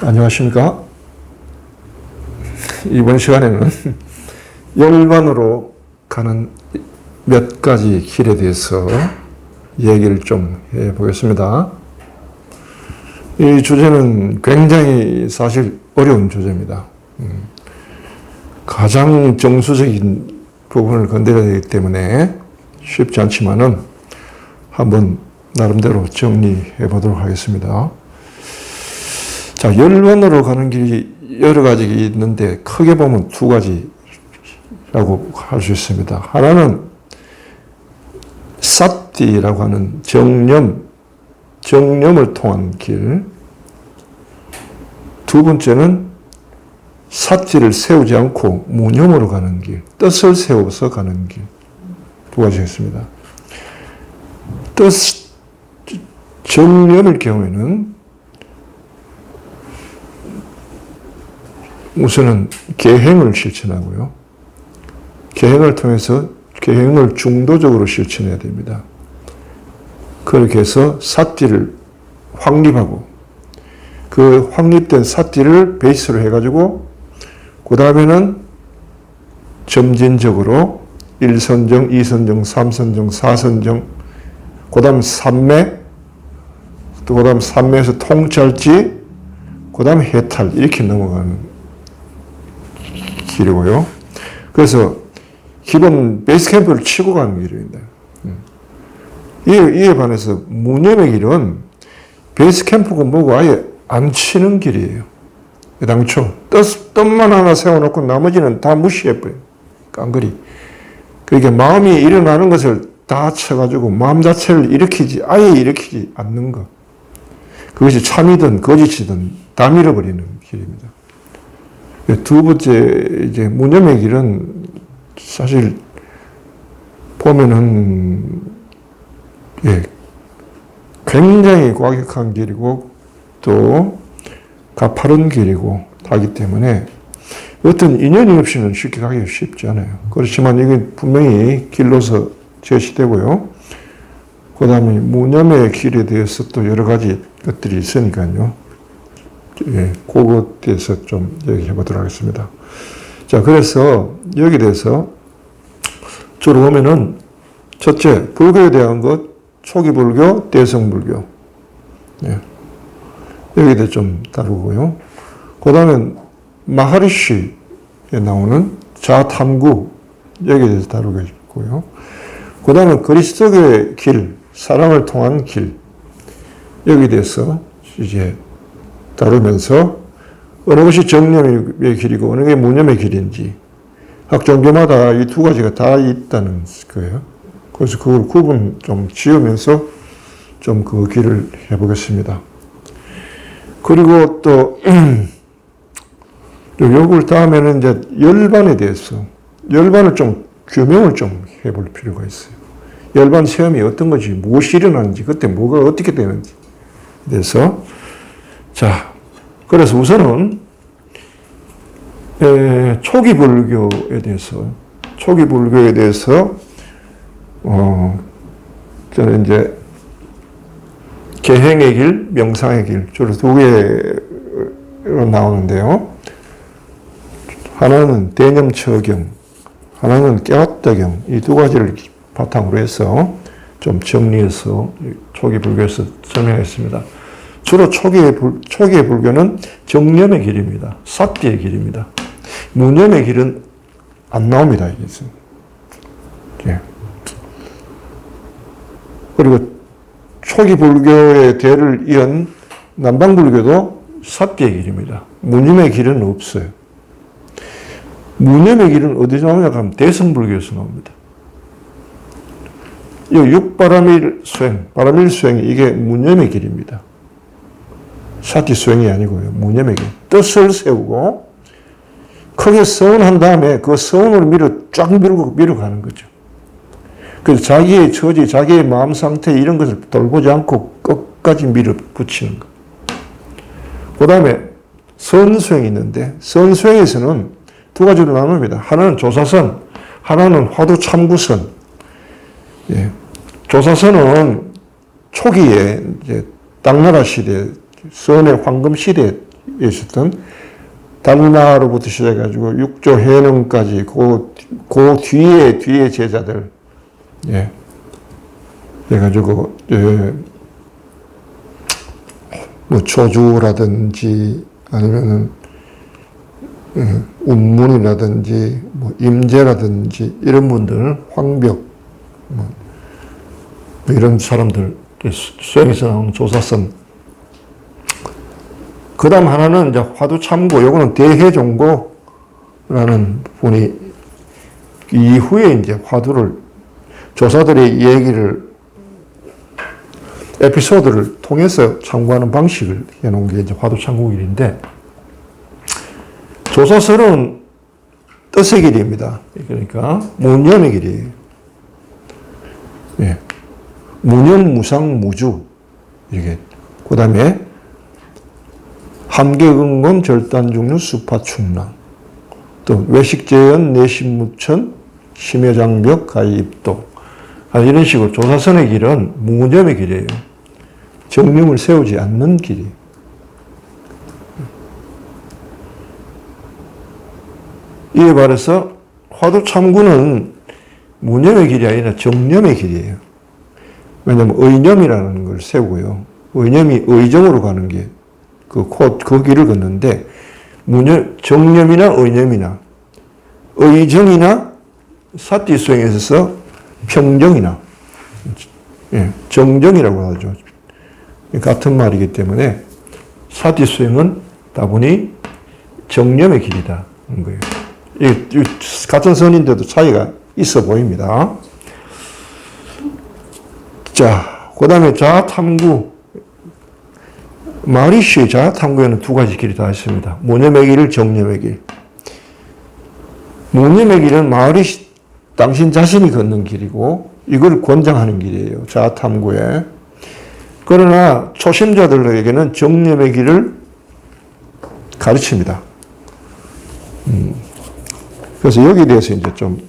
안녕하십니까? 이번 시간에는 열반으로 가는 몇 가지 길에 대해서 얘기를 좀 해보겠습니다. 이 주제는 굉장히 사실 어려운 주제입니다. 가장 정수적인 부분을 건드려야 되기 때문에 쉽지 않지만은 한번 나름대로 정리해 보도록 하겠습니다. 자, 열반으로 가는 길이 여러 가지 있는데 크게 보면 두 가지라고 할 수 있습니다. 하나는 사띠라고 하는 정념을 통한 길. 두 번째는 사띠를 세우지 않고 무념으로 가는 길, 뜻을 세워서 가는 길. 두 가지가 있습니다. 정념일 경우에는 우선은 계행을 실천하고요. 계행을 통해서 계행을 중도적으로 실천해야 됩니다. 그렇게 해서 사띠를 확립하고 그 확립된 사띠를 베이스로 해가지고 그 다음에는 점진적으로 1선정, 2선정, 3선정, 4선정, 그 다음 산매, 또 그 다음 산매에서 통찰지, 그 다음 해탈 이렇게 넘어가는 길이고요. 그래서 기본 베이스캠프를 치고 가는 길입니다. 이에 반해서 무념의 길은 베이스캠프가 뭐고 아예 안 치는 길이에요. 당초 뜻만 하나 세워놓고 나머지는 다 무시해버려요. 깡그리. 그러니까 마음이 일어나는 것을 다 쳐가지고 마음 자체를 아예 일으키지 않는 것. 그것이 참이든 거짓이든 다 밀어버리는 길입니다. 두 번째, 이제, 무념의 길은 사실 보면은, 굉장히 과격한 길이고 또 가파른 길이고 하기 때문에 어떤 인연이 없이는 쉽게 가기가 쉽지 않아요. 그렇지만 이게 분명히 길로서 제시되고요. 그 다음에 무념의 길에 대해서 또 여러 가지 것들이 있으니까요. 그것에 대해서 좀 얘기해 보도록 하겠습니다. 자, 그래서 여기에 대해서 주로 보면은 첫째, 불교에 대한 것, 초기 불교, 대성 불교. 여기에 대해 좀 다루고요. 그 다음에 마하리시에 나오는 자탐구, 여기에 대해서 다루겠고요. 그 다음에 그리스도의 길, 사랑을 통한 길, 여기에 대해서 이제 다루면서 어느 것이 정념의 길이고 어느 게 무념의 길인지 각 종교마다 이 두 가지가 다 있다는 거예요. 그래서 그걸 구분 좀 지으면서 좀 그 길을 해보겠습니다. 그리고 또 요걸 다음에는 이제 열반에 대해서 열반을 좀 규명을 좀 해볼 필요가 있어요. 열반 체험이 어떤 건지 무엇이 일어나는지 그때 뭐가 어떻게 되는지 그래서 자, 그래서 우선은 초기 불교에 대해서 저는 이제 계행의 길, 명상의 길 주로 두 개로 나오는데요. 하나는 대념처경, 하나는 깨웠다경 이 두 가지를 바탕으로 해서 좀 정리해서 초기 불교에서 설명했습니다. 주로 초기의 불교는 정념의 길입니다. 사띠의 길입니다. 무념의 길은 안 나옵니다. 그리고 초기 불교의 대를 이은 남방불교도 사띠의 길입니다. 무념의 길은 없어요. 무념의 길은 어디서 나오냐 하면 대성불교에서 나옵니다. 이 육바라밀 수행, 바라밀 수행이 이게 무념의 길입니다. 사띠 수행이 아니고요. 무념의 길. 뜻을 세우고 크게 서운한 다음에 그 서운을 쫙 밀어가는 거죠. 그래서 자기의 처지, 자기의 마음 상태 이런 것을 돌보지 않고 끝까지 밀어붙이는 것. 그 다음에 선수행이 있는데 선수행에서는 두 가지로 나눕니다. 하나는 조사선, 하나는 화두참구선. 조사선은 초기에 이제 당나라 시대, 선의 황금 시대에 있었던 달마로부터 시작해가지고 육조 해능까지 그 뒤에 제자들, 예. 그래가지고, 뭐, 조주라든지, 아니면은, 운문이라든지, 뭐, 임재라든지, 이런 분들, 황벽, 뭐, 이런 사람들, 수행에서 나오는 조사선. 그 다음 하나는 이제 화두참고, 요거는 대해종고라는 분이 이후에 이제 화두를, 조사들의 얘기를, 에피소드를 통해서 참고하는 방식을 해놓은 게 이제 화두참고길인데, 조사설은 뜻의 길입니다. 그러니까, 무념의 길이에요. 예. 무념, 무상, 무주. 이게. 그 다음에, 함계근곤, 절단중류, 수파충랑. 또, 외식재연, 내신무천, 심해장벽, 가입도. 이런 식으로 조사선의 길은 무념의 길이에요. 정념을 세우지 않는 길이에요. 이에 반해서 화두참구는 무념의 길이 아니라 정념의 길이에요. 왜냐하면 의념이라는 걸 세우고요. 의념이 의정으로 가는 게 그 길을 걷는데, 정념이나 의념이나, 의정이나 사띠수행에 있어서 평정이나, 예, 정정이라고 하죠. 같은 말이기 때문에, 사띠수행은 다분히 정념의 길이다. 거예요. 같은 선인데도 차이가 있어 보입니다. 자, 그 다음에 자아탐구. 마하리시의 자아탐구에는 두 가지 길이 다 있습니다. 무념의 길, 정념의 길. 무념의 길은 마하리시 당신 자신이 걷는 길이고 이걸 권장하는 길이에요. 자아탐구에. 그러나 초심자들에게는 정념의 길을 가르칩니다. 그래서 여기에 대해서 이제 좀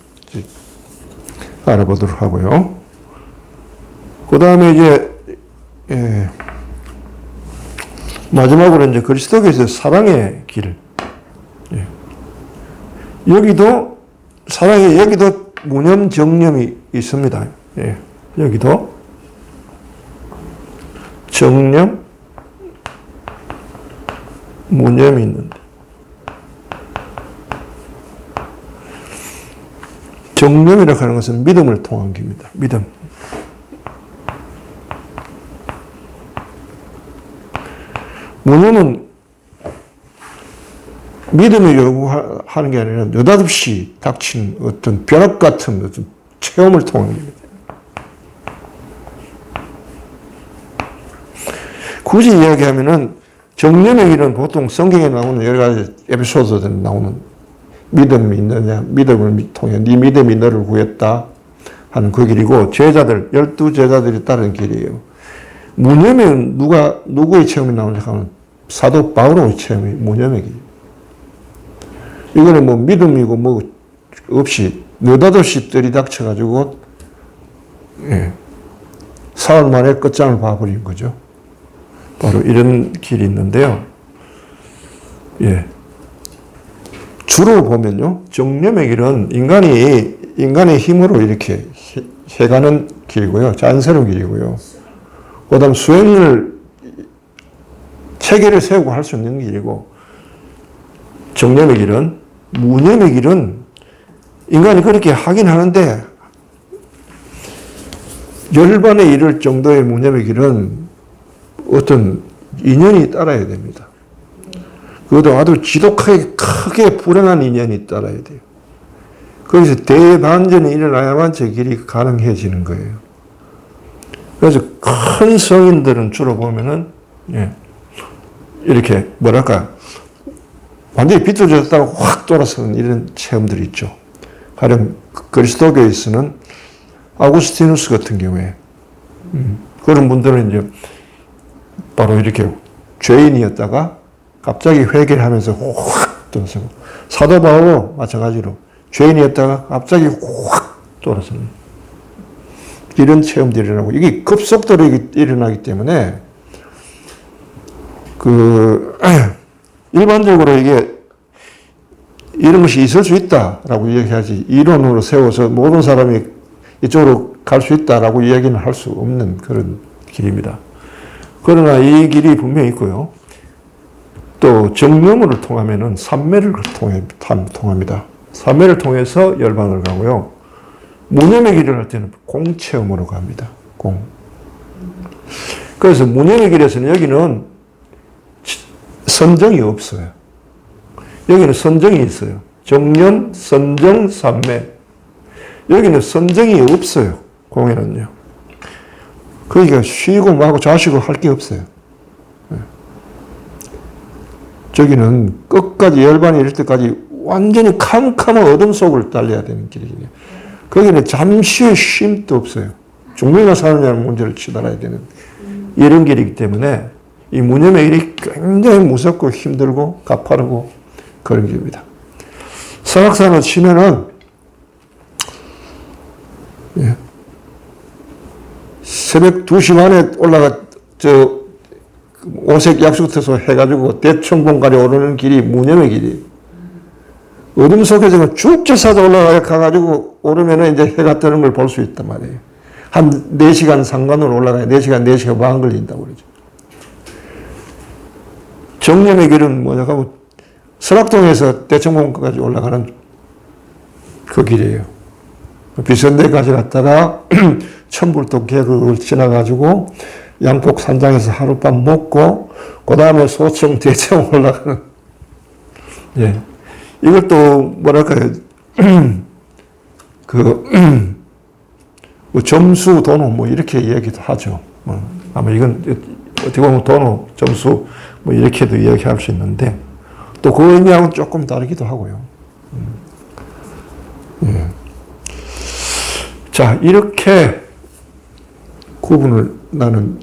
알아보도록 하고요. 그 다음에 이제 마지막으로 이제 그리스도께서 사랑의 길. 예. 여기도 무념 정념이 있습니다. 예. 여기도 정념, 무념이 있는데 정념이라고 하는 것은 믿음을 통한 길입니다. 믿음. 무념은 믿음을 요구하는 게 아니라 느닷없이 닥친 어떤 벼락 같은 어떤 체험을 통한 겁니다. 굳이 이야기하면은 정념의 길은 보통 성경에 나오는 여러 가지 에피소드들이 나오는 믿음이 있느냐, 믿음을 통해 네 믿음이 너를 구했다 하는 그 길이고, 제자들, 12제자들이 따르는 길이에요. 무념은 누구의 체험이 나오냐 하면 사도 바울의 체험이 무념의 길. 이거는 뭐 믿음이고 뭐 없이 느닷없이 들이닥쳐가지고, 예, 사흘 만에 끝장을 봐버린 거죠. 바로 이런 길이 있는데요. 예. 주로 보면요, 정념의 길은 인간의 힘으로 이렇게 해가는 길이고요. 자연스러운 길이고요. 그 다음 수행을, 체계를 세우고 할 수 있는 길이고, 정념의 길은, 무념의 길은 인간이 그렇게 하긴 하는데, 열반에 이를 정도의 무념의 길은 어떤 인연이 따라야 됩니다. 그것도 아주 지독하게 크게 불행한 인연이 따라야 돼요. 거기서 대반전이 일어나야만 저 길이 가능해지는 거예요. 그래서 큰 성인들은 주로 보면은, 예, 이렇게 뭐랄까, 완전히 비틀어졌다가 확 돌아서는 이런 체험들이 있죠. 가령 그리스도교에서는 아우구스티누스 같은 경우에, 그런 분들은 이제 바로 이렇게 죄인이었다가 갑자기 회개를 하면서 확 돌아서고, 사도 바울도 마찬가지로 죄인이었다가 갑자기 확 돌아서는 이런 체험들이 일어나고, 이게 급속도로 일어나기 때문에 일반적으로 이게 이런 것이 있을 수 있다라고 이야기하지 이론으로 세워서 모든 사람이 이쪽으로 갈 수 있다라고 이야기는 할 수 없는 그런 길입니다. 그러나 이 길이 분명히 있고요. 또 정령으로 통하면은 산매를 통합니다. 산매를 통해서 열반을 가고요. 무념의 길을 할 때는 공체험으로 갑니다. 공. 그래서 무념의 길에서는 여기는 선정이 없어요. 여기는 선정이 있어요. 정년, 선정, 산매. 여기는 선정이 없어요. 공에는요. 그러니까 쉬고 마고 자시고 할 게 없어요. 저기는 끝까지 열반이 이를 때까지 완전히 캄캄한 어둠 속을 달려야 되는 길이거든요. 거기는 잠시의 쉼도 없어요. 죽느냐 사느냐는 문제를 치달아야 되는 이런 길이기 때문에 이 무념의 길이 굉장히 무섭고 힘들고 가파르고 그런 길입니다. 설악산을 치면은 새벽 2시 반에 올라가 오색 약수터에서 해가지고 대청봉까지 오르는 길이 무념의 길이. 어둠 속에서는 쭉 쫓아서 올라가가지고 오르면은 이제 해가 뜨는 걸 볼 수 있단 말이에요. 한 4시간 상관으로 올라가야 4시간, 4시간 반 걸린다고 그러죠. 정념의 길은 뭐냐 하면 설악동에서 대청봉까지 올라가는 그 길이에요. 비선대까지 갔다가 천불도 계곡을 지나가지고 양폭 산장에서 하룻밤 묵고 그 다음에 소청 대청 올라가는 예 이것도 뭐랄까요 뭐 점수 도노 뭐 이렇게 이야기도 하죠. 아마 이건 어떻게 보면 도노 점수 뭐 이렇게도 이야기할 수 있는데 또 그 의미하고는 조금 다르기도 하고요. 예. 자 이렇게 구분을 나는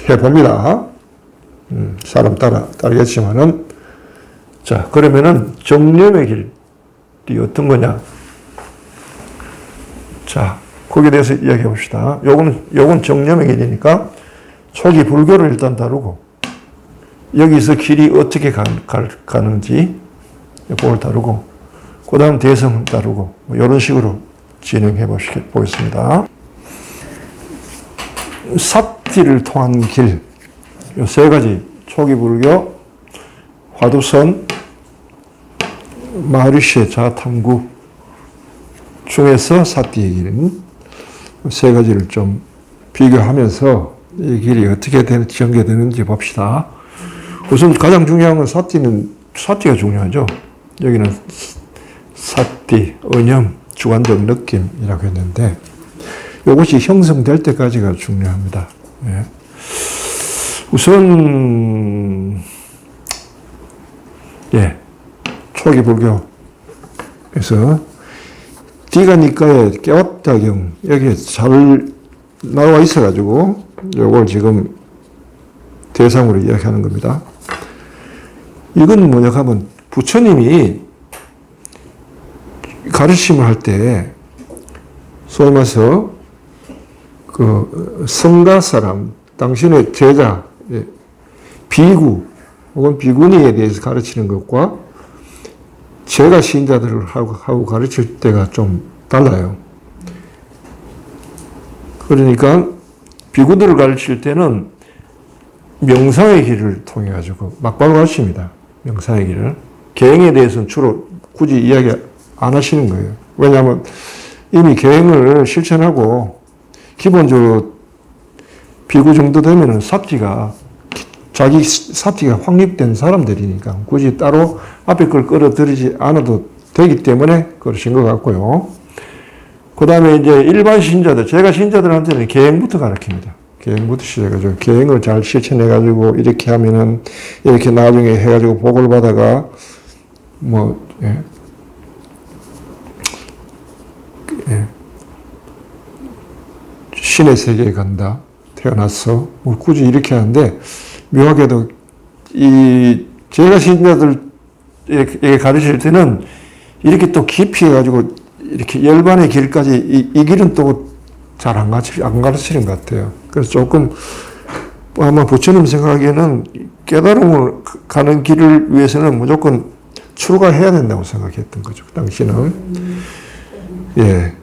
해봅니다. 사람 따르겠지만은. 자, 그러면은 정념의 길이 어떤 거냐. 자, 거기에 대해서 이야기해 봅시다. 요건 정념의 길이니까 초기 불교를 일단 다루고 여기서 길이 어떻게 가는지 그걸 다루고 그 다음 대성을 다루고 뭐 이런 식으로 진행해 보겠습니다. 삿띠를 통한 길, 이 3가지, 초기 불교, 화두선, 마하리시의 자아탐구 중에서 삿띠의 길은 3가지를 좀 비교하면서 이 길이 어떻게 전개되는지 봅시다. 우선 가장 중요한 건 삿띠가 중요하죠. 여기는 삿띠, 언념, 주관적 느낌이라고 했는데 이것이 형성될 때까지가 중요합니다. 예. 우선 초기 불교에서 디가니까의 깨웠다경 여기에 잘 나와 있어가지고 이걸 지금 대상으로 이야기하는 겁니다. 이건 뭐냐 하면 부처님이 가르침을 할 때 소위 말해서 그 성가 사람, 당신의 제자, 비구 혹은 비구니에 대해서 가르치는 것과 제가 신자들을 하고 가르칠 때가 좀 달라요. 그러니까 비구들을 가르칠 때는 명상의 길을 통해 가지고 막바로 가르칩니다. 명상의 길을. 계행에 대해서는 주로 굳이 이야기 안 하시는 거예요. 왜냐하면 이미 계행을 실천하고 기본적으로 비구 정도 되면은 자기 삿띠가 확립된 사람들이니까 굳이 따로 앞에 걸 끌어들이지 않아도 되기 때문에 그러신 것 같고요. 그 다음에 이제 일반 신자들, 제가 신자들한테는 계행부터 가르칩니다. 계행부터 시작해가지고, 계행을 잘 실천해가지고, 이렇게 하면은, 이렇게 나중에 해가지고 복을 받아가, 신의 세계에 간다. 태어났어. 뭐 굳이 이렇게 하는데, 묘하게도, 제가 신자들에게 가르칠 때는, 이렇게 또 깊이 해가지고, 이렇게 열반의 길까지, 이 길은 또 잘 안 가르치는 것 같아요. 그래서 조금 아마 부처님 생각하기에는 깨달음을 가는 길을 위해서는 무조건 출가해야 된다고 생각했던 거죠. 그 당시는. 예.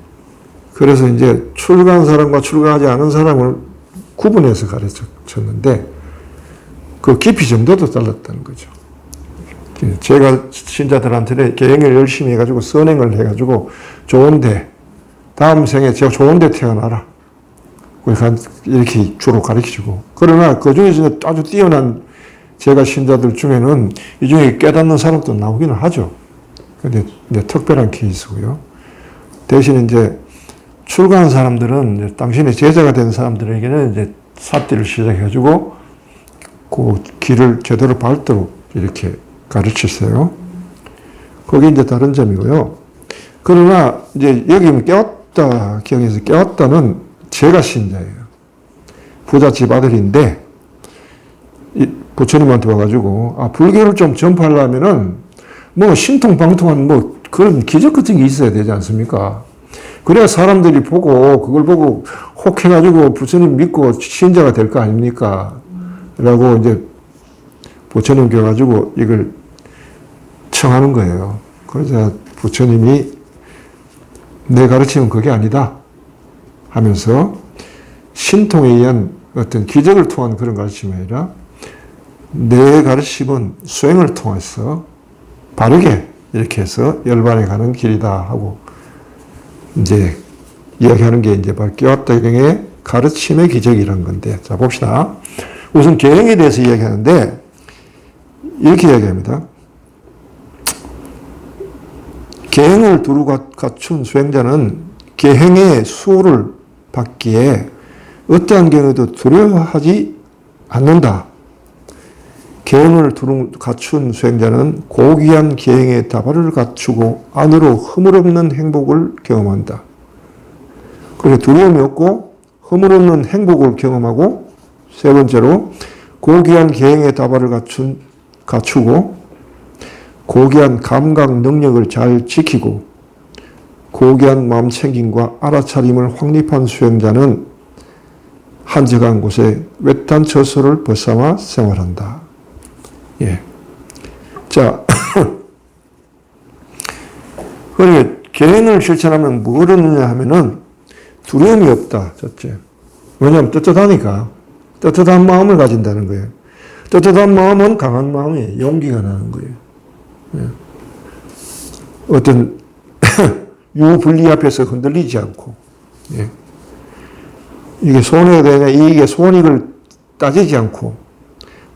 그래서 이제 출가한 사람과 출가하지 않은 사람을 구분해서 가르쳤는데 그 깊이 정도도 달랐다는 거죠. 제가 신자들한테는 계행을 열심히 해가지고 선행을 해가지고 좋은데 다음 생에 제가 좋은데 태어나라. 이렇게 주로 가르치고. 그러나 그 중에서 아주 뛰어난 제가 신자들 중에는 이 중에 깨닫는 사람도 나오기는 하죠. 근데 특별한 케이스고요. 대신 이제 출가한 사람들은 이제 당신의 제자가 된 사람들에게는 이제 삿띠를 시작해가지고 그 길을 제대로 밟도록 이렇게 가르치세요. 그게 이제 다른 점이고요. 그러나 이제 여기 깨웠다 경에서 깨웠다는 제가 신자예요. 부잣집 아들인데 부처님한테 와가지고 불교를 좀 전파하려면은 뭐 신통방통한 뭐 그런 기적 같은 게 있어야 되지 않습니까? 그래야 사람들이 보고 그걸 보고 혹해가지고 부처님 믿고 신자가 될 거 아닙니까? 라고 이제 부처님께 가지고 이걸 청하는 거예요. 그래서 부처님이 내 가르침은 그게 아니다 하면서 신통에 의한 어떤 기적을 통한 그런 가르침이 아니라 내 가르침은 수행을 통해서 바르게 이렇게 해서 열반에 가는 길이다 하고 이제 이야기하는 게 이제 바로 깨웠다 경의 가르침의 기적이라는 건데, 자 봅시다. 우선 계행에 대해서 이야기하는데 이렇게 이야기합니다. 계행을 두루 갖춘 수행자는 계행의 수호를 받기에 어떠한 경우에도 두려워하지 않는다. 계행을 두루 갖춘 수행자는 고귀한 계행의 다발을 갖추고 안으로 허물없는 행복을 경험한다. 그래서 두려움이 없고 허물없는 행복을 경험하고, 세 번째로 고귀한 계행의 다발을 갖추고 고귀한 감각 능력을 잘 지키고 고귀한 마음 챙김과 알아차림을 확립한 수행자는 한적한 곳에 외딴 처소를 벗삼아 생활한다. 예. 자, 그러니까 계행을 실천하면 뭘 얻느냐 하면은 두려움이 없다. 첫째. 왜냐하면 떳떳하니까. 떳떳한 마음을 가진다는 거예요. 떳떳한 마음은 강한 마음이에요. 용기가 나는 거예요. 예. 어떤 유불리 앞에서 흔들리지 않고, 예. 이게 손해되냐 이익에 손익을 따지지 않고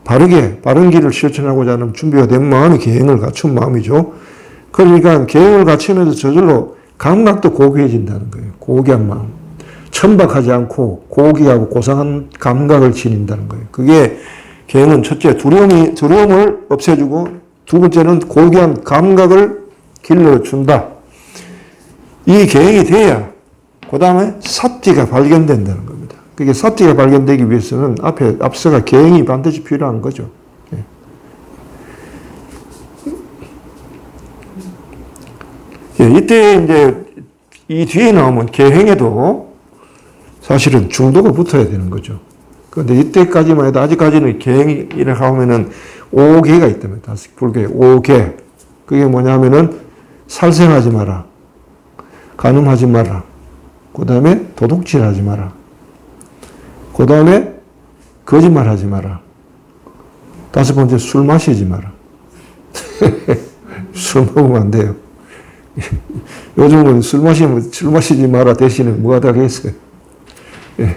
바른 길을 실천하고자 하는 준비가 된 마음이 계행을 갖춘 마음이죠. 그러니까 계행을 갖추면서 저절로 감각도 고귀해진다는 거예요. 고귀한 마음. 천박하지 않고 고귀하고 고상한 감각을 지닌다는 거예요. 그게 계행은 첫째 두려움을 없애주고, 두 번째는 고귀한 감각을 길러준다. 이 계행이 돼야 그 다음에 삿띠가 발견된다는 겁니다. 그게 삿띠가 발견되기 위해서는 앞서가 계행이 반드시 필요한 거죠. 예, 이때 이제 이 뒤에 나오면 계행에도 사실은 중도가 붙어야 되는 거죠. 그런데 이때까지만 해도 아직까지는 계행이라고 하면은 5개가 있다면, 불교에 5개. 그게 뭐냐면은 살생하지 마라. 간음하지 마라. 그 다음에 도둑질하지 마라. 그 다음에 거짓말하지 마라. 다섯 번째 술 마시지 마라. 술 먹으면 안 돼요. 요즘은 술 마시지 마라 대신에 뭐가 되겠어요? 예.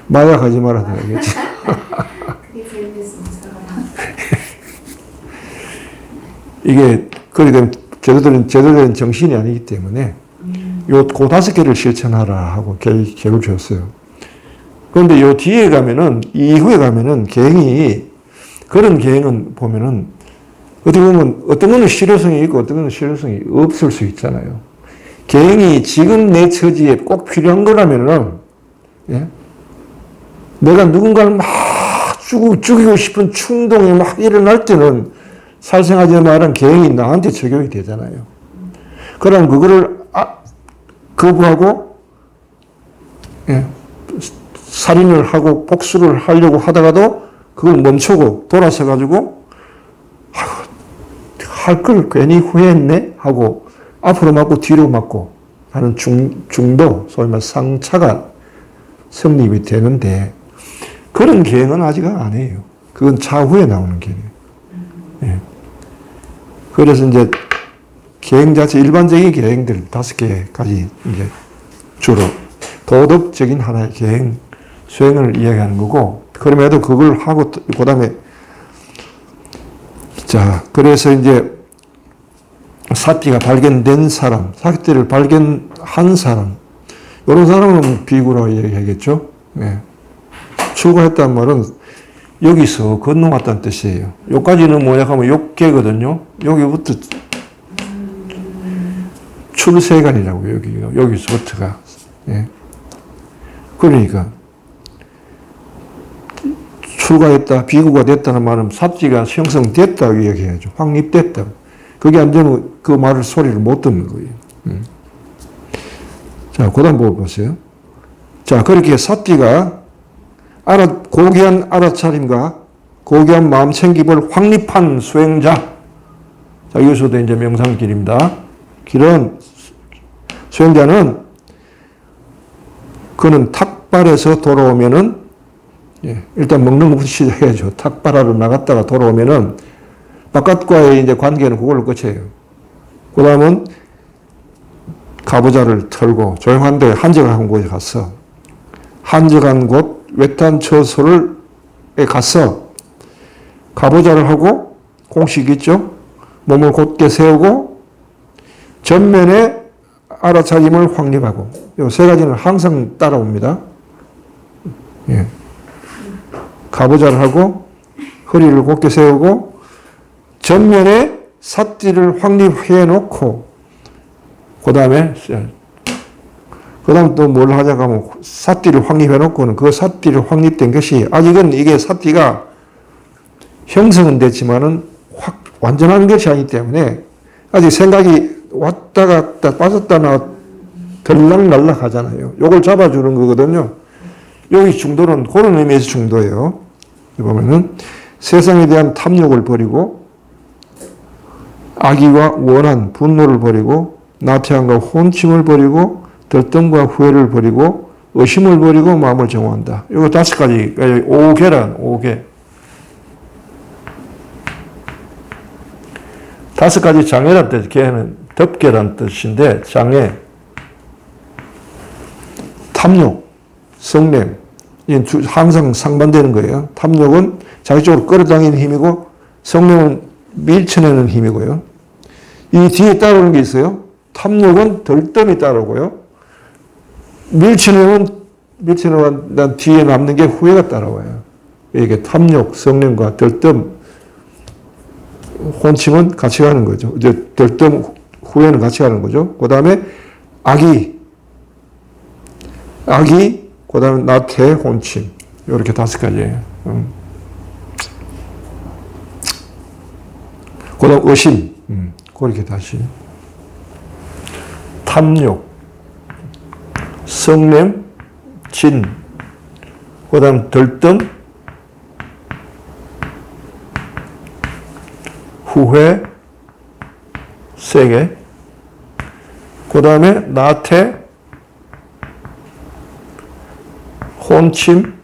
마약하지 마라 되겠지. 이게 그렇게 되면 제대로 된 정신이 아니기 때문에 그 다섯 개를 실천하라 하고 계획을 줬어요. 그런데 요 뒤에 가면은, 이후에 가면은 그런 계행은 보면은 어떻게 보면 어떤 거는 실효성이 있고 어떤 거는 실효성이 없을 수 있잖아요. 계행이 지금 내 처지에 꼭 필요한 거라면은, 예? 내가 누군가를 막 죽이고 싶은 충동이 막 일어날 때는 살생하지 말라는 계행이 나한테 적용이 되잖아요. 그럼 그거를 거부하고, 예, 살인을 하고 복수를 하려고 하다가도 그걸 멈추고 돌아서 가지고 할 걸 괜히 후회했네 하고 앞으로 맞고 뒤로 맞고 하는 중도, 소위 말해 상차가 성립이 되는데 그런 계획은 아직 안 해요. 그건 차후에 나오는 계획이에요. 예. 그래서 이제 계획 자체, 일반적인 계획들 5개까지 이제 주로 도덕적인 하나의 계획 수행을 이야기하는 거고, 그럼에도 그걸 하고, 그 다음에, 자, 그래서 이제 사띠가 발견된 사람, 사띠를 발견한 사람, 이런 사람은 비구라고 얘기하겠죠. 네. 출가했다는 말은 여기서 건너왔다는 뜻이에요. 여기까지는 뭐냐 하면 욕계거든요. 여기부터 출세관이라고, 여기서부터가. 예. 그러니까, 출가했다, 비구가 됐다는 말은 사띠가 형성됐다고 얘기해야죠. 확립됐다. 그게 안 되면 그 말을, 소리를 못 듣는 거예요. 자, 그 다음 보세요. 자, 그렇게 사띠가 고귀한 알아차림과 고귀한 마음 챙김을 확립한 수행자. 자, 여기서도 이제 명상길입니다. 길은 수행자는 그는 탁발에서 돌아오면은, 예, 일단 먹는 것부터 시작해야죠. 탁발하러 나갔다가 돌아오면은 바깥과의 이제 관계는 그걸로 끝이에요. 그 다음은 가부좌를 털고 조용한 데 한적한 곳에 가서 한적한 곳 외딴처소에 가서 가부좌를 하고 공식 있죠. 몸을 곧게 세우고 전면에 알아차림을 확립하고, 이 세 가지는 항상 따라옵니다. 예. 가부좌를 하고 허리를 곧게 세우고 전면에 사띠를 확립해 놓고 그 다음에 또 뭘 하자고 하면 사띠를 확립해 놓고는 그 사띠를 확립된 것이 아직은 이게 사띠가 형성은 됐지만은 완전한 것이 아니기 때문에 아직 생각이 왔다 갔다 빠졌다 나왔다 들락날락 하잖아요. 요걸 잡아주는 거거든요. 여기 중도는 그런 의미에서 중도예요. 보면은 세상에 대한 탐욕을 버리고 악의와 원한, 분노를 버리고 나태함과 혼침을 버리고 들뜸과 후회를 버리고 의심을 버리고 마음을 정화한다. 이거 5가지, 5개란 5개. 5가지 장애란 뜻, 개는 덮개란 뜻인데, 장애, 탐욕, 성냄, 항상 상반되는 거예요. 탐욕은 자기 쪽으로 끌어당기는 힘이고, 성냄은 밀쳐내는 힘이고요. 이 뒤에 따르는 게 있어요. 탐욕은 들뜸이 따르고요. 밀쳐내는 뒤에 남는 게 후회가 따라와요. 이게 탐욕, 성냄과 들뜸, 혼침은 같이 가는 거죠. 이제 들뜸, 후회는 같이 가는 거죠. 그 다음에 악의, 그 다음에 나태, 혼침. 이렇게 5가지예요. 그 다음 의심. 그렇게 다시. 탐욕, 성냄, 진. 그 다음 들뜸, 후회, 세게. 그 다음에 나태, 혼침.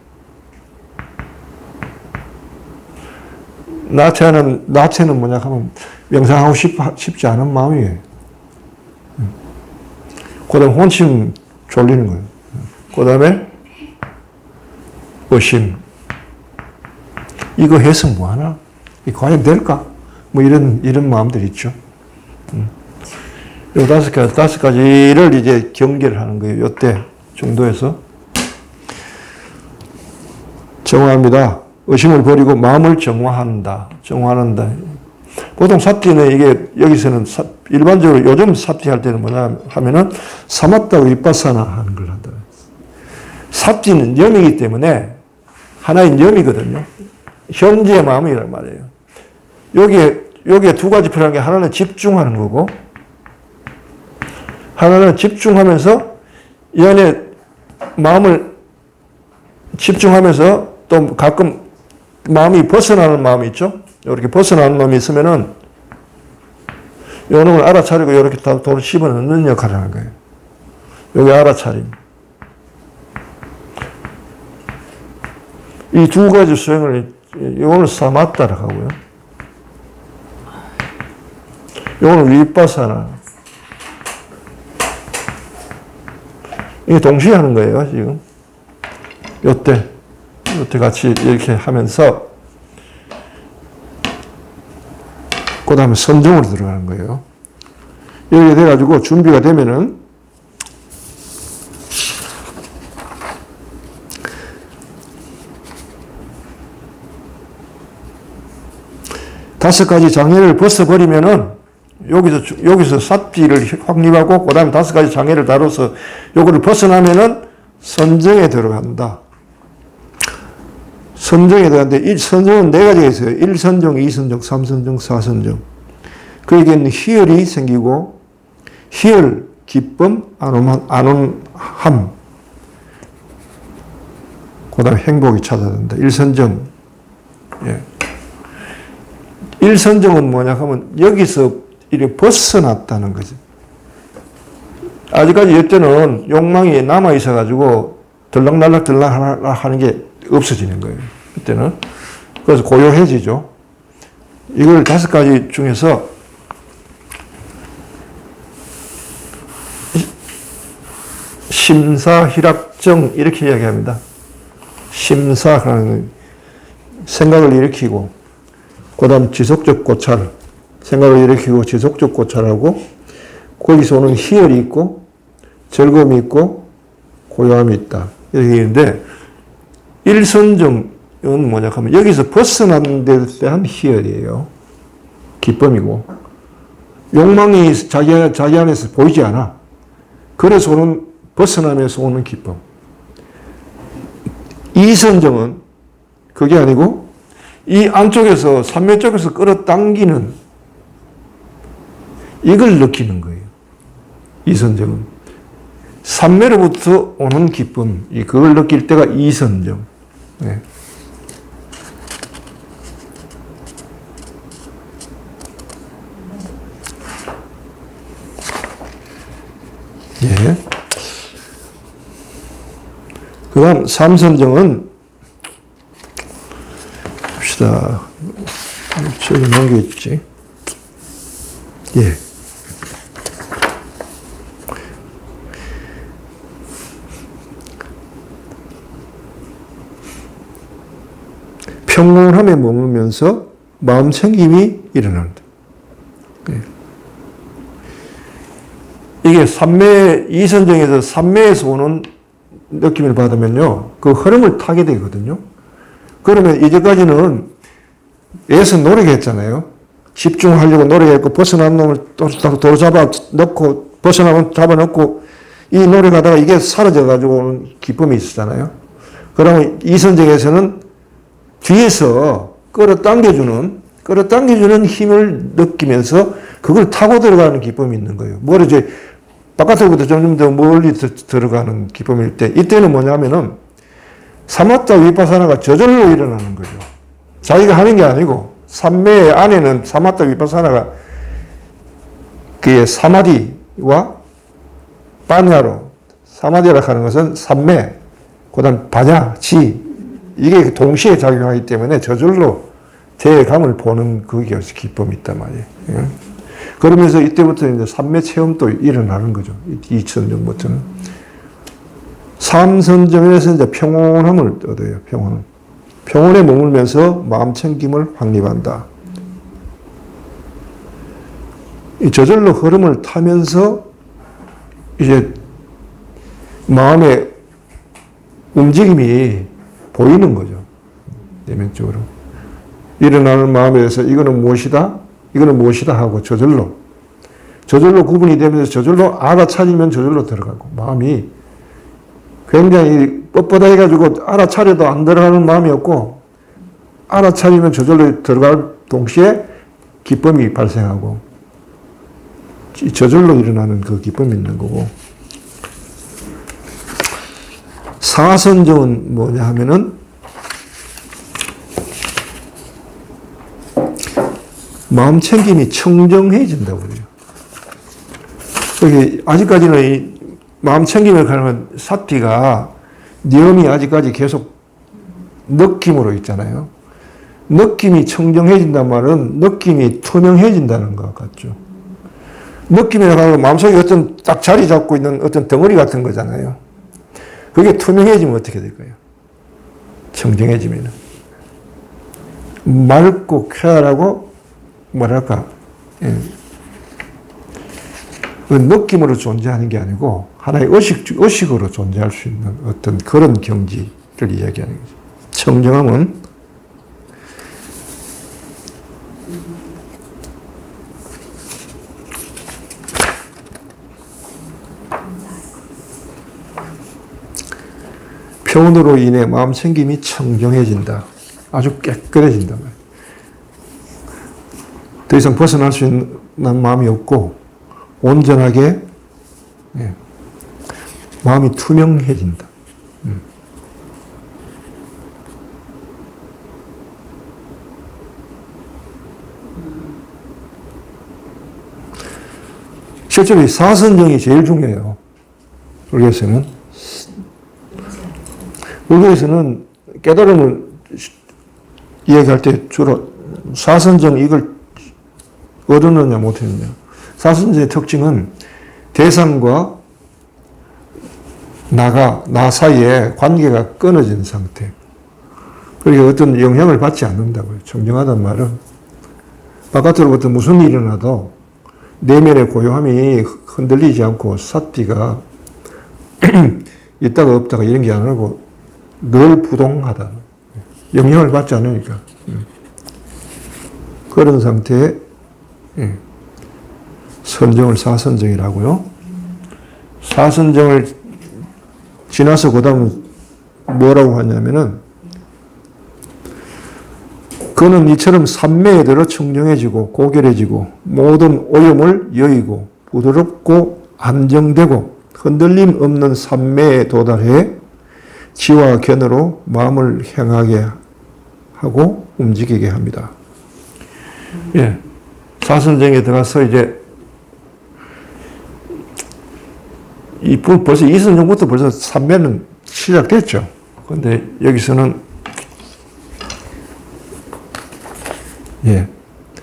나태는 뭐냐 하면 명상하고 싶지 않은 마음이에요. 그 다음에 혼침 졸리는 거예요. 그 다음에 의심. 이거 해서 뭐하나? 이거 과연 될까? 뭐 이런 마음들이 있죠. 이 5가지를 이제 경계를 하는 거예요. 이때 정도에서. 정화합니다. 의심을 버리고 마음을 정화한다. 보통 사띠는 이게 여기서는 일반적으로 요즘 사띠 할 때는 뭐냐 하면은 사마타 위파사나 하는 걸 한다. 사띠는 염이기 때문에 하나의 염이거든요. 현재의 마음이란 말이에요. 여기에 2가지 필요한 게 하나는 집중하는 거고 하나는 집중하면서 이 안에 마음을 집중하면서 또 가끔 마음이 벗어나는 마음이 있죠? 이렇게 벗어나는 마음이 있으면은 요 놈을 알아차리고 이렇게 다 돌을 씹어넣는 역할을 하는 거예요. 여기 알아차림. 이 두 가지 수행을, 요거는 사마타라고 하고요. 요거는 위빠사나. 이게 동시에 하는 거예요, 지금. 요때 같이 이렇게 하면서, 그 다음에 선정으로 들어가는 거예요. 이렇게 돼가지고 준비가 되면은, 다섯 가지 장애를 벗어버리면은, 여기서 삿비를 확립하고, 그 다음에 다섯 가지 장애를 다뤄서 요거를 벗어나면은 선정에 들어간다. 선정에 들어가는데, 선정은 네 가지가 있어요. 1선정, 2선정, 3선정, 4선정. 그에게는 희열이 생기고, 희열, 기쁨, 안온함. 그 다음에 행복이 찾아든다. 1선정. 예. 1선정은 뭐냐 하면 여기서 이렇게 벗어났다는 거죠. 아직까지 이때는 욕망이 남아 있어가지고 들락날락 하는 게 없어지는 거예요. 그때는. 그래서 고요해지죠. 이걸 다섯 가지 중에서 심사희락정 이렇게 이야기합니다. 심사하는 생각을 일으키고 그 다음 지속적 고찰, 생각을 일으키고 지속적 고찰하고 거기서 오는 희열이 있고 즐거움이 있고 고요함이 있다. 이렇게 있는데 일선정은 뭐냐 하면 여기서 벗어난 데 대한 희열이에요. 기쁨이고 욕망이 자기 안에서 보이지 않아. 그래서 오는 벗어나면서 오는 기쁨. 이선정은 그게 아니고 이 안쪽에서 삼매 쪽에서 끌어당기는 이걸 느끼는 거예요. 이선정은 삼매로부터 오는 기쁨, 그걸 느낄 때가 이선정. 네. 예. 그 다음 삼선정은 봅시다. 저기 놓은 게 있지. 예. 평온함에 머물면서 마음 챙김이 일어난다. 예. 이게 삼매, 이선정에서 삼매에서 오는 느낌을 받으면요, 그 흐름을 타게 되거든요. 그러면 이제까지는 애써 노력했잖아요. 집중하려고 노력했고, 벗어난 놈을 또 잡아 넣고, 벗어나면 잡아 넣고, 이 노력하다가 이게 사라져가지고 오는 기쁨이 있었잖아요. 그러면 이선정에서는 뒤에서 끌어당겨주는 힘을 느끼면서 그걸 타고 들어가는 기쁨이 있는 거예요. 뭘 이제 바깥으로부터 점점 더 멀리 들어가는 기쁨일 때, 이때는 뭐냐면은 사마타 위파사나가 저절로 일어나는 거죠. 자기가 하는 게 아니고, 삼매 안에는 사마타 위파사나가 그의 사마디와 빠냐로, 사마디라고 하는 것은 삼매, 그 다음 바냐, 지, 이게 동시에 작용하기 때문에 저절로 대감을 보는 그게 기쁨이 있단 말이에요. 예? 그러면서 이때부터 이제 삼매 체험도 일어나는 거죠. 이선정부터는. 삼선정에서 이제 평온함을 얻어요. 평온함. 평온에 머물면서 마음 챙김을 확립한다. 이 저절로 흐름을 타면서 이제 마음의 움직임이 보이는 거죠. 내면적으로. 일어나는 마음에 대해서 이거는 무엇이다? 이거는 무엇이다 하고 저절로 구분이 되면서 저절로 알아차리면 저절로 들어가고, 마음이 굉장히 뻣뻣해가지고 알아차려도 안 들어가는 마음이 없고, 알아차리면 저절로 들어갈 동시에 기쁨이 발생하고, 저절로 일어나는 그 기쁨이 있는 거고. 사선정은 뭐냐 하면은 마음 챙김이 청정해진다고 그래요. 그게 아직까지는 이 마음 챙김을 가는 사티가 니엄이 아직까지 계속 느낌으로 있잖아요. 느낌이 청정해진다는 말은 느낌이 투명해진다는 것 같죠. 느낌이라고 하면 마음속에 어떤 딱 자리 잡고 있는 어떤 덩어리 같은 거잖아요. 그게 투명해지면 어떻게 될까요? 청정해지면. 맑고 쾌활하고, 뭐랄까, 예. 그 느낌으로 존재하는 게 아니고, 하나의 의식으로 존재할 수 있는 어떤 그런 경지를 이야기하는 거죠. 청정함은 평온으로 인해 마음 챙김이 청정해진다. 아주 깨끗해진다. 더 이상 벗어날 수 있는 마음이 없고 온전하게 마음이 투명해진다. 실제로 이 사선정이 제일 중요해요. 불교에서는. 불교에서는 깨달음을 이야기할 때 주로 사선정 이걸 얻었느냐 못했느냐. 사선정의 특징은 대상과 나 사이에 관계가 끊어진 상태. 그러니까 어떤 영향을 받지 않는다고요. 청정하단 말은 바깥으로부터 무슨 일이 일어나도 내면의 고요함이 흔들리지 않고 사티가 있다가 없다가 이런 게 아니고 늘 부동하다. 영향을 받지 않으니까. 그런 상태에 선정을 사선정이라고요. 사선정을 지나서 그 다음 뭐라고 하냐면은 그는 이처럼 삼매에 들어 청정해지고 고결해지고 모든 오염을 여의고 부드럽고 안정되고 흔들림 없는 삼매에 도달해 지와 견으로 마음을 향하게 하고 움직이게 합니다. 예. 사선정에 들어가서 이제 벌써 이선정부터 벌써 삼매는 시작됐죠. 그런데 여기서는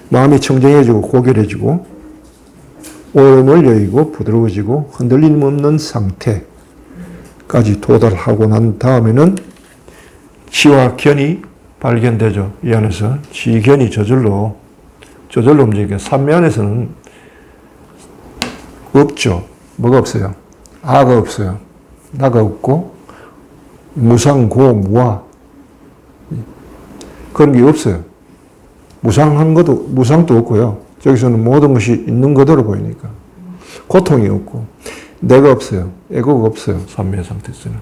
마음이 청정해지고 고결해지고 오염을 여의고 부드러워지고 흔들림 없는 상태까지 도달하고 난 다음에는 지와 견이 발견되죠. 이 안에서 지견이 저절로 움직이니까 삼매 안에서는 없죠. 뭐가 없어요? 아가 없어요. 나가 없고 무상, 고, 무아 그런 게 없어요. 무상도 없고요. 저기서는 모든 것이 있는 그대로 보이니까 고통이 없고 내가 없어요. 에고가 없어요. 삼매 상태에서는.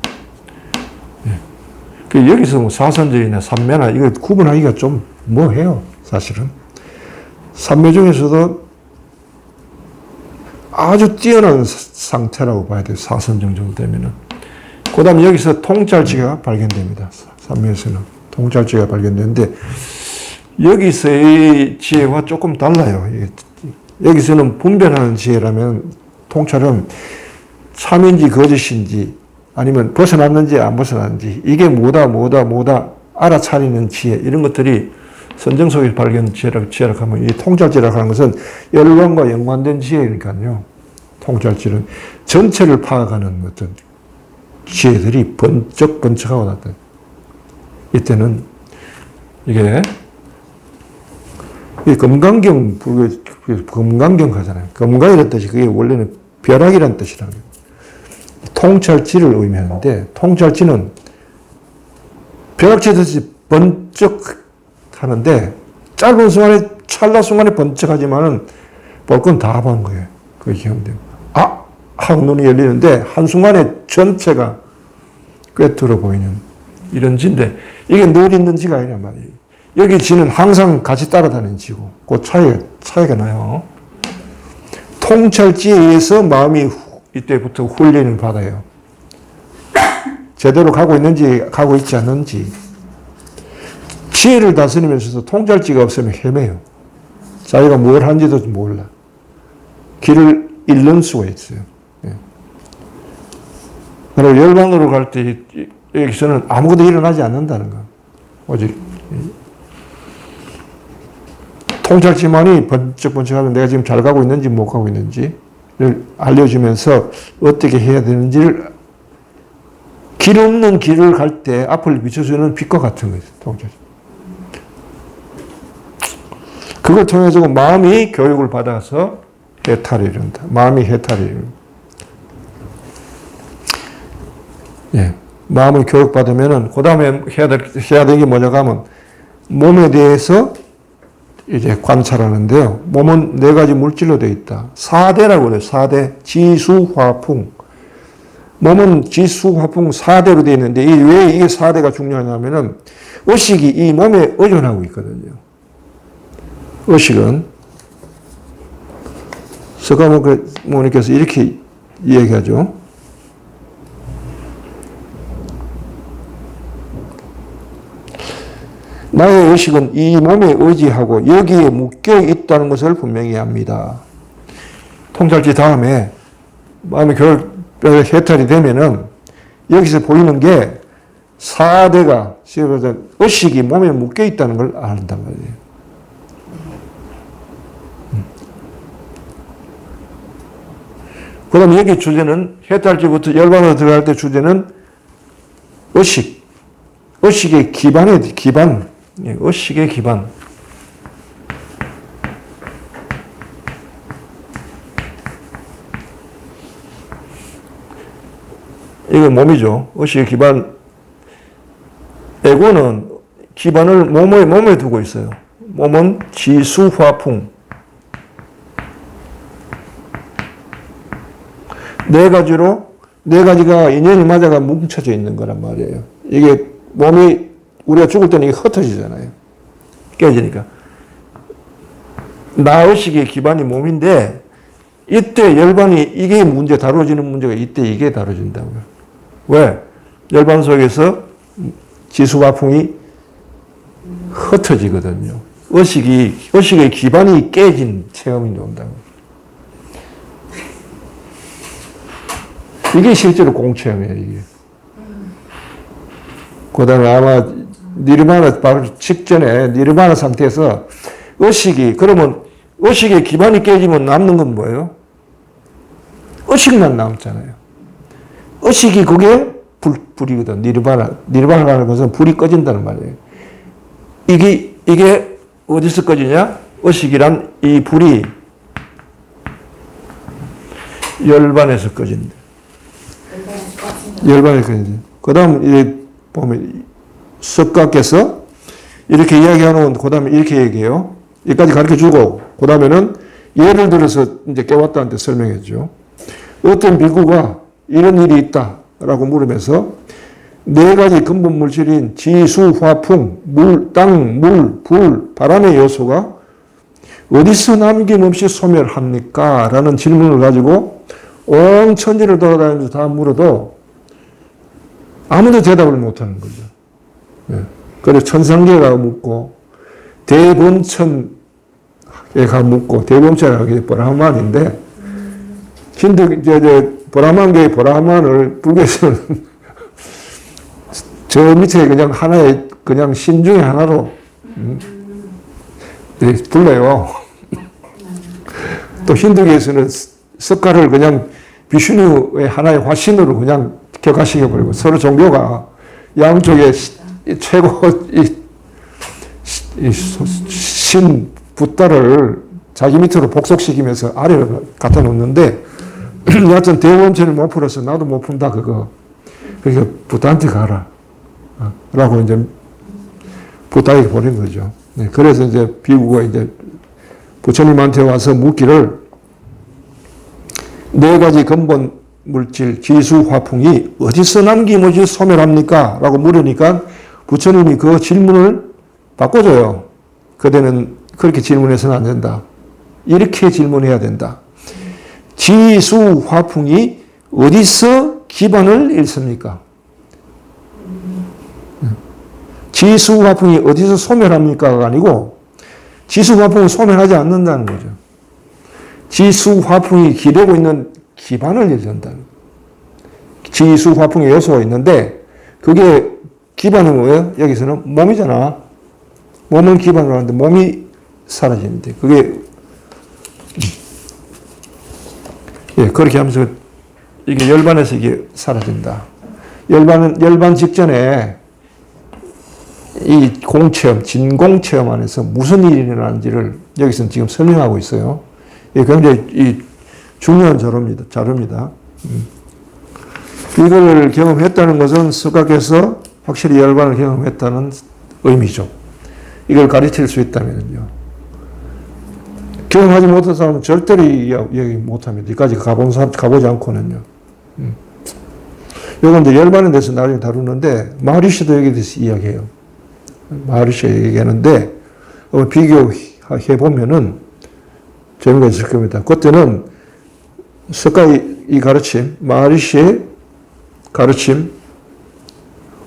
여기서 뭐 사선정이나 삼매나 이거 구분하기가 좀 뭐해요. 사실은. 삼매 중에서도 아주 뛰어난 상태라고 봐야 돼요. 사선정 정도 되면은. 그 다음에 여기서 통찰지가 발견됩니다. 삼매에서는. 통찰지가 발견되는데, 여기서의 지혜와 조금 달라요. 여기서는 분별하는 지혜라면, 통찰은 참인지 거짓인지, 아니면 벗어났는지 안 벗어났는지, 이게 뭐다 알아차리는 지혜, 이런 것들이 선정 속에 발견 지혜라고 하면, 이 통찰지라고 하는 것은 열반과 연관된 지혜니까요. 통찰지는 전체를 파악하는 어떤 지혜들이 번쩍번쩍하고 나타나. 이때는 이게 금강경 하잖아요. 금강이라는 뜻이 그게 원래는 벼락이라는 뜻이라는 거예요. 통찰지를 의미하는데, 통찰지는 벼락치듯이 번쩍 하는데, 짧은 순간에, 찰나 순간에 번쩍하지만은, 볼 건 다 본 거예요. 그게 기억돼요. 하고 눈이 열리는데, 한순간에 전체가 꿰뚫어 보이는 이런 지인데, 이게 늘 있는 지가 아니란 말이에요. 여기 지는 항상 같이 따라다니는 지고, 그 차이가 나요. 통찰지에 의해서 마음이 이때부터 훈련을 받아요. 제대로 가고 있는지, 가고 있지 않는지. 지혜를 다스리면서도 통찰지가 없으면 헤매요. 자기가 뭘 하는지도 몰라. 길을 잃는 수가 있어요. 예. 그리고 열반으로 갈 때 여기서는 아무것도 일어나지 않는다는 거. 오직 통찰지만이 번쩍번쩍하면 내가 지금 잘 가고 있는지 못 가고 있는지를 알려주면서 어떻게 해야 되는지를 길 없는 길을 갈 때 앞을 비춰주는 빛과 같은 거죠. 통찰. 그걸 통해서 마음이 교육을 받아서 해탈을 이룬다. 마음이 해탈을 이룬다. 예. 마음을 교육받으면은, 그 다음에 해야 되는 게 뭐냐고 하면, 몸에 대해서 이제 관찰하는데요. 몸은 4가지 물질로 되어 있다. 4대라고 그래요. 4대. 지수, 화풍. 몸은 지수, 화풍 4대로 되어 있는데, 왜 이게 4대가 중요하냐면은, 의식이 이 몸에 의존하고 있거든요. 의식은, 석가모니께서 이렇게 이야기하죠. 나의 의식은 이 몸에 의지하고 여기에 묶여 있다는 것을 분명히 합니다. 통찰지 다음에 마음의 교육별 해탈이 되면은 여기서 보이는 게 4대가 의식이 몸에 묶여 있다는 걸 안단 말이에요. 그 다음에 여기 주제는 해탈지부터 열반으로 들어갈 때 주제는 의식. 의식의 기반. 의식의 기반. 이건 몸이죠. 의식의 기반. 에고는 기반을 몸에 두고 있어요. 몸은 지수화풍. 4가지가 인연이 맞아가 뭉쳐져 있는 거란 말이에요. 이게 몸이 우리가 죽을 때는 이게 흩어지잖아요. 깨지니까. 나의식의 기반이 몸인데 이때 열반이 이게 다뤄지는 문제가 이때 이게 다뤄진다고요. 왜? 열반 속에서 지수화풍이 흩어지거든요. 의식의 기반이 깨진 체험이 온다고. 이게 실제로 공체험이에요, 이게. 그 다음에 아마 니르바나 바로 직전에 니르바나 상태에서 그러면 의식의 기반이 깨지면 남는 건 뭐예요? 의식만 남잖아요. 의식이 그게 불이거든. 니르바나라는 것은 불이 꺼진다는 말이에요. 이게 어디서 꺼지냐? 의식이란 이 불이 열반에서 꺼진다. 열반에서 꺼진다. 그 다음, 이제 보면, 석가께서 이렇게 이야기하는, 그 다음에 이렇게 얘기해요. 여기까지 가르쳐 주고, 그 다음에는 예를 들어서 이제 깨웠다한테 설명해 주죠. 어떤 비구가 이런 일이 있다 라고 물으면서 4가지 근본 물질인 지수, 화풍, 물, 땅, 물, 불, 바람의 요소가 어디서 남김없이 소멸합니까? 라는 질문을 가지고 온 천지를 돌아다니면서 다 물어도 아무도 대답을 못하는 거죠. 네. 그래서 천상계가 묻고 대본천에 가 묻고 대본천이라고 보라만인데 힌두 보라만계의 보라만을 북에서는 저 밑에 그냥 하나의 그냥 신 중에 하나로 불러요. 또 힌두교에서는 석가를 그냥 비슈누의 하나의 화신으로 그냥 격화시켜버리고 서로 종교가 양쪽에 최고 신 붓다를 자기 밑으로 복속시키면서 아래로 갖다 놓는데 여하튼 대원천을 못 풀어서 나도 못 푼다 그거. 그러니까 부다한테 가라. 라고 이제 부다에게 보낸 거죠. 네, 그래서 이제 비구가 이제 부처님한테 와서 묻기를 4가지 근본 물질, 지수, 화풍이 어디서 남김없이 소멸합니까? 라고 물으니까 부처님이 그 질문을 바꿔줘요. 그대는 그렇게 질문해서는 안 된다. 이렇게 질문해야 된다. 지수, 화풍이 어디서 기반을 잃습니까? 지수, 화풍이 어디서 소멸합니까가 아니고 지수화풍을 소멸하지 않는다는 거죠. 지수화풍이 기대고 있는 기반을 열린다는 거예요. 지수화풍의 요소가 있는데 그게 기반이 뭐예요? 여기서는 몸이잖아. 몸을 기반으로 하는데 몸이 사라지는데 그게 그렇게 하면서 이게 열반에서 이게 사라진다. 열반 직전에 이 공체험, 진공체험 안에서 무슨 일이 일어나는지를 여기서는 지금 설명하고 있어요. 이게 굉장히 중요한 자료입니다. 이걸 경험했다는 것은 석학에서 확실히 열반을 경험했다는 의미죠. 이걸 가르칠 수 있다면요. 경험하지 못한 사람은 절대로 이야기 못합니다. 여기까지 가보지 않고는요. 이건 이제 열반에 대해서 나중에 다루는데, 마하리시도 여기에 대해서 이야기해요. 마하리시가 얘기하는데, 비교해보면은 재미가 있을 겁니다. 그때는 석가의 이 가르침, 마하리시의 가르침,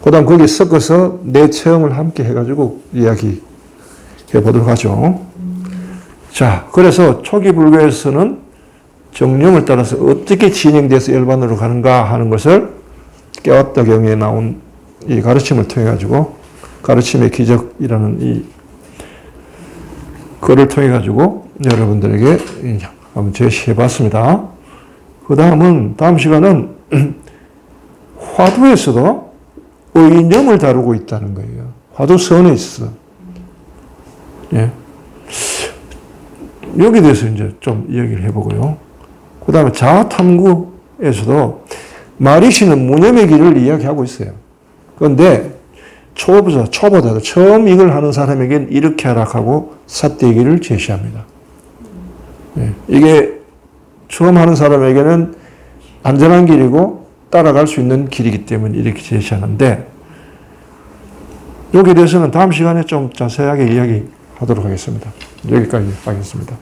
그 다음 거기에 섞어서 내 체험을 함께 해가지고 이야기해 보도록 하죠. 자, 그래서 초기 불교에서는 정령을 따라서 어떻게 진행돼서 열반으로 가는가 하는 것을 깨웠다 경에 나온 이 가르침을 통해 가지고 가르침의 기적이라는 이 글을 통해 가지고 여러분들에게 한번 제시해 봤습니다. 그 다음 시간은 화두에서도 의념을 다루고 있다는 거예요. 화두선에 있어. 예. 여기에 대해서 이제 좀 이야기를 해보고요. 그 다음에 자아탐구에서도 마하리시는 무념의 길을 이야기하고 있어요. 그런데 초보자도 처음 이걸 하는 사람에게는 이렇게 하라 하고 삿대의 길을 제시합니다. 예. 이게 처음 하는 사람에게는 안전한 길이고 따라갈 수 있는 길이기 때문에 이렇게 제시하는데 여기에 대해서는 다음 시간에 좀 자세하게 이야기하도록 하겠습니다. 여기까지 하겠습니다.